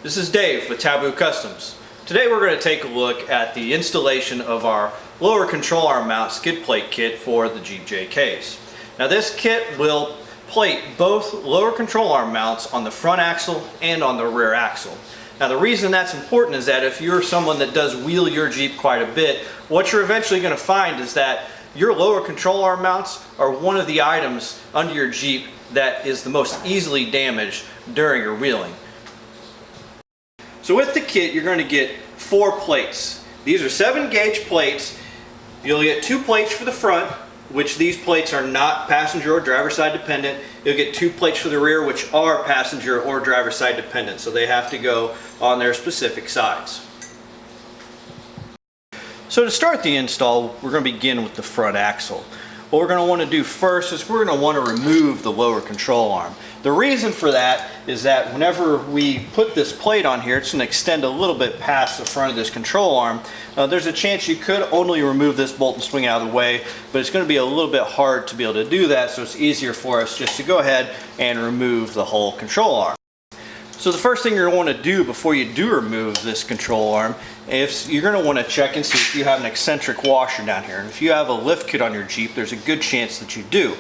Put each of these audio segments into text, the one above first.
This is Dave with Taboo Customs. Today we're going to take a look at the installation of our lower control arm mount skid plate kit for the Jeep JKs. Now this kit will plate both lower control arm mounts on the front axle and on the rear axle. Now the reason that's important is that if you're someone that does wheel your Jeep quite a bit, what you're eventually going to find is that your lower control arm mounts are one of the items under your Jeep that is the most easily damaged during your wheeling. So with the kit, you're going to get 4 plates. These are 7-gauge plates. You'll get 2 plates for the front, which these plates are not passenger or driver side dependent. You'll get 2 plates for the rear, which are passenger or driver side dependent, so they have to go on their specific sides. So to start the install, we're going to begin with the front axle. What we're going to want to do first is we're going to want to remove the lower control arm. The reason for that is that whenever we put this plate on here, it's going to extend a little bit past the front of this control arm. There's a chance you could only remove this bolt and swing it out of the way, but it's going to be a little bit hard to be able to do that, so it's easier for us just to go ahead and remove the whole control arm. So the first thing you're going to want to do before you do remove this control arm is you're going to want to check and see if you have an eccentric washer down here. And if you have a lift kit on your Jeep, there's a good chance that you do.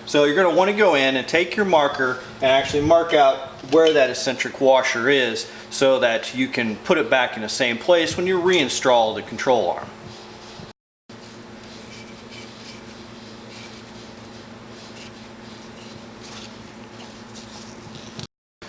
So you're going to want to go in and take your marker and actually mark out where that eccentric washer is so that you can put it back in the same place when you reinstall the control arm.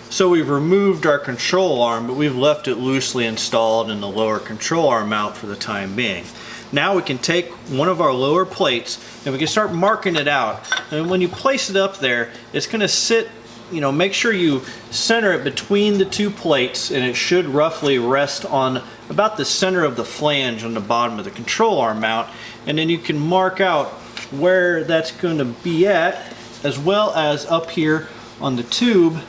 So we've removed our control arm, but we've left it loosely installed in the lower control arm mount for the time being. Now we can take one of our lower plates and we can start marking it out. And when you place it up there, it's going to sit, make sure you center it between the 2 plates, and it should roughly rest on about the center of the flange on the bottom of the control arm mount. And then you can mark out where that's going to be at, as well as up here on the tube,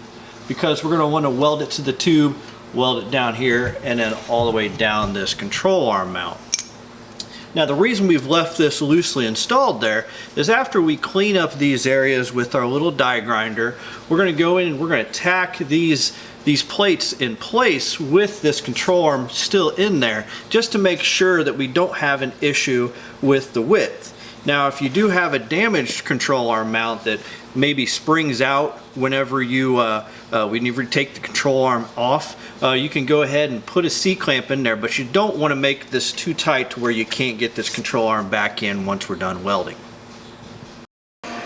because we're going to want to weld it to the tube, weld it down here, and then all the way down this control arm mount. Now the reason we've left this loosely installed there is after we clean up these areas with our little die grinder, we're going to go in and we're going to tack these plates in place with this control arm still in there, just to make sure that we don't have an issue with the width. Now if you do have a damaged control arm mount that maybe springs out whenever you take the control arm off, you can go ahead and put a C-clamp in there, but you don't want to make this too tight to where you can't get this control arm back in once we're done welding.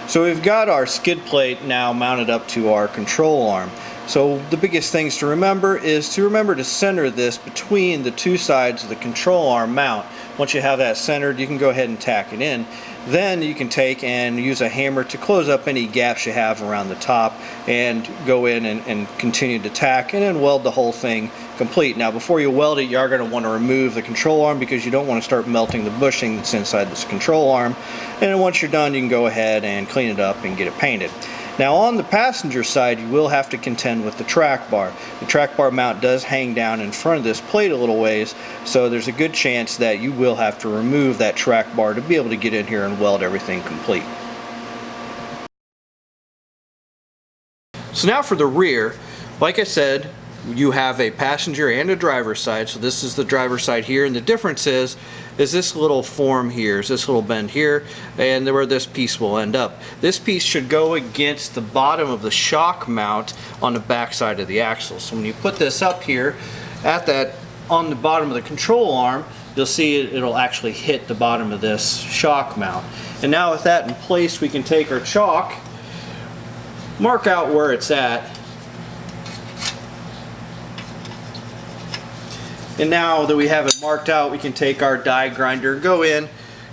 So we've got our skid plate now mounted up to our control arm. So the biggest things to remember is to center this between the 2 sides of the control arm mount. Once you have that centered, you can go ahead and tack it in. Then you can take and use a hammer to close up any gaps you have around the top and go in and continue to tack and then weld the whole thing complete. Now before you weld it, you are going to want to remove the control arm because you don't want to start melting the bushing that's inside this control arm. And then once you're done, you can go ahead and clean it up and get it painted. Now on the passenger side, you will have to contend with the track bar. The track bar mount does hang down in front of this plate a little ways, so there's a good chance that you will have to remove that track bar to be able to get in here and weld everything complete. So now for the rear, like I said, you have a passenger and a driver side. So this is the driver side here, and the difference is this little form here, is this little bend here, and where this piece will end up. This piece should go against the bottom of the shock mount on the back side of the axle. So when you put this up here on the bottom of the control arm, you'll see it'll actually hit the bottom of this shock mount. And now with that in place, we can take our chalk, mark out where it's at. And now that we have it marked out, we can take our die grinder, go in,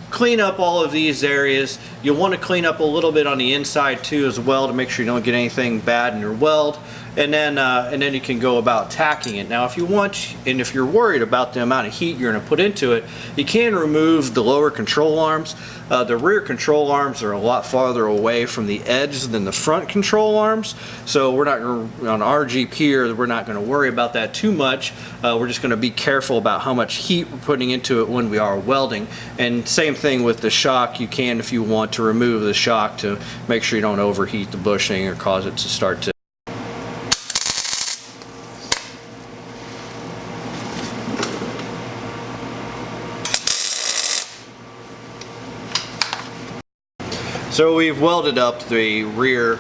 clean up all of these areas. You'll want to clean up a little bit on the inside too as well to make sure you don't get anything bad in your weld. And then you can go about tacking it. Now if you want, and if you're worried about the amount of heat you're going to put into it, you can remove the lower control arms. The rear control arms are a lot farther away from the edge than the front control arms, so we're not gonna, on our Jeep here, we're not going to worry about that too much. We're just going to be careful about how much heat we're putting into it when we are welding. And same thing with the shock. You can, if you want, to remove the shock to make sure you don't overheat the bushing or cause it to start to So we've welded up the rear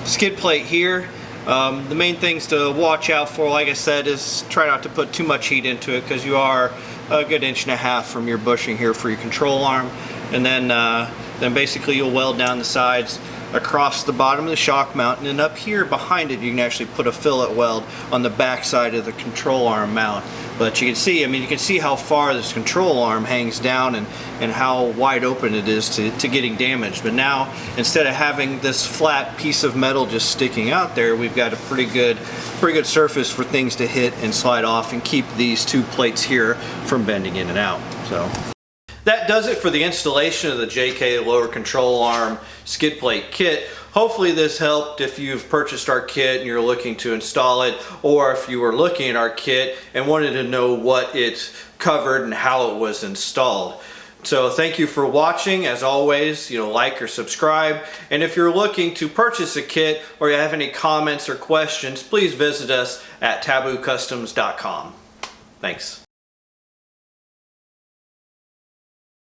skid plate here. The main things to watch out for, like I said, is try not to put too much heat into it, because you are a good 1.5 inches from your bushing here for your control arm. And then basically you'll weld down the sides across the bottom of the shock mount, and then up here behind it you can actually put a fillet weld on the back side of the control arm mount. But you can see, I mean, you can see how far this control arm hangs down and how wide open it is to getting damaged. But now, instead of having this flat piece of metal just sticking out there, we've got a pretty good surface for things to hit and slide off and keep these two plates here from bending in and out. So that does it for the installation of the JK lower control arm skid plate kit. Hopefully this helped if you've purchased our kit and you're looking to install it, or if you were looking at our kit and wanted to know what it covered and how it was installed. So thank you for watching. As always, like or subscribe. And if you're looking to purchase a kit or you have any comments or questions, please visit us at taboocustoms.com. Thanks.